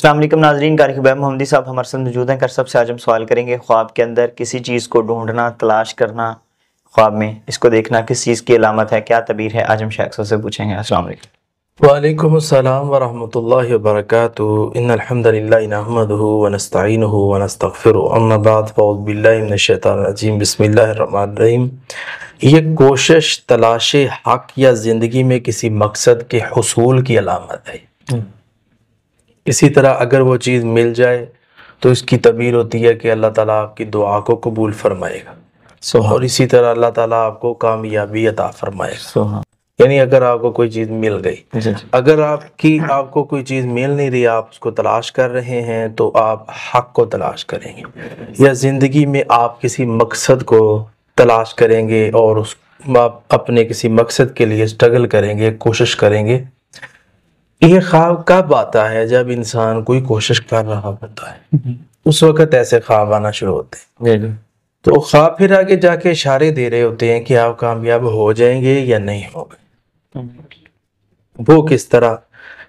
السلام علیکم ناظرین، قاری خبیب محمدی صاحب ہمارے ساتھ موجود ہیں۔ سب سے آج ہم سوال کریں گے، خواب کے اندر کسی چیز کو ڈھونڈنا، تلاش کرنا، خواب میں اس کو دیکھنا کس چیز کی علامت ہے، کیا تعبیر ہے؟ آج ہم شیخ صاحب سے پوچھیں گے۔ السلام علیکم۔ وعلیکم السلام ورحمۃ اللہ وبرکاتہ۔ ان الحمد للہ نحمده ونستعینه ونستغفره، اما بعد فاعوذ باللہ من الشیطان الرجیم، بسم اللہ الرحمن الرحیم۔ یہ کوشش تلاش حق یا زندگی میں کسی مقصد کے حصول کی علامت ہے۔ اسی طرح اگر وہ چیز مل جائے تو اس کی تعبیر ہوتی ہے کہ اللہ تعالیٰ آپ کی دعا کو قبول فرمائے گا، اور اسی طرح اللہ تعالیٰ آپ کو کامیابی عطا فرمائے گا۔ یعنی اگر آپ کو کوئی چیز مل گئی، اگر آپ کو کوئی چیز مل نہیں رہی، آپ اس کو تلاش کر رہے ہیں، تو آپ حق کو تلاش کریں گے، یا زندگی میں آپ کسی مقصد کو تلاش کریں گے اور آپ اپنے کسی مقصد کے لیے سٹرگل کریں گے، کوشش کریں گے۔ یہ خواب کب آتا ہے؟ جب انسان کوئی کوشش کر رہا ہوتا ہے، اس وقت ایسے خواب آنا شروع ہوتے ہیں۔ تو خواب پھر آگے جا کے اشارے دے رہے ہوتے ہیں کہ آپ کامیاب ہو جائیں گے یا نہیں ہو گئے۔ وہ کس طرح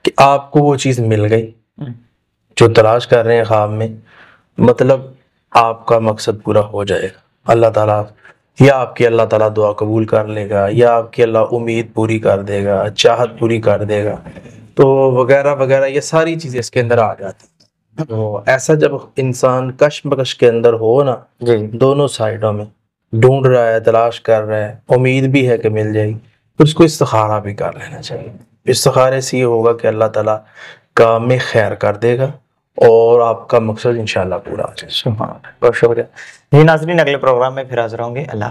کہ آپ کو وہ چیز مل گئی جو تلاش کر رہے ہیں خواب میں، مطلب آپ کا مقصد پورا ہو جائے گا، اللہ تعالیٰ یا آپ کی اللہ تعالیٰ دعا قبول کر لے گا، یا آپ کی اللہ امید پوری کر دے گا، چاہت پوری کر دے گا، تو وغیرہ وغیرہ، یہ ساری چیزیں اس کے اندر آ جاتی ہیں۔ تو ایسا جب انسان کشمکش کے اندر ہو نا، دونوں سائیڈوں میں ڈھونڈ رہا ہے، تلاش کر رہا ہے، امید بھی ہے کہ مل جائے گی، تو اس کو استخارہ بھی کر لینا چاہیے۔ استخارے سے یہ ہوگا کہ اللہ تعالیٰ کام میں خیر کر دے گا اور آپ کا مقصد انشاءاللہ پورا ہو جائے گا۔ بہت شکریہ جی ناظرین، اگلے پروگرام میں پھر حاضر ہوں گے۔ اللہ حافظ۔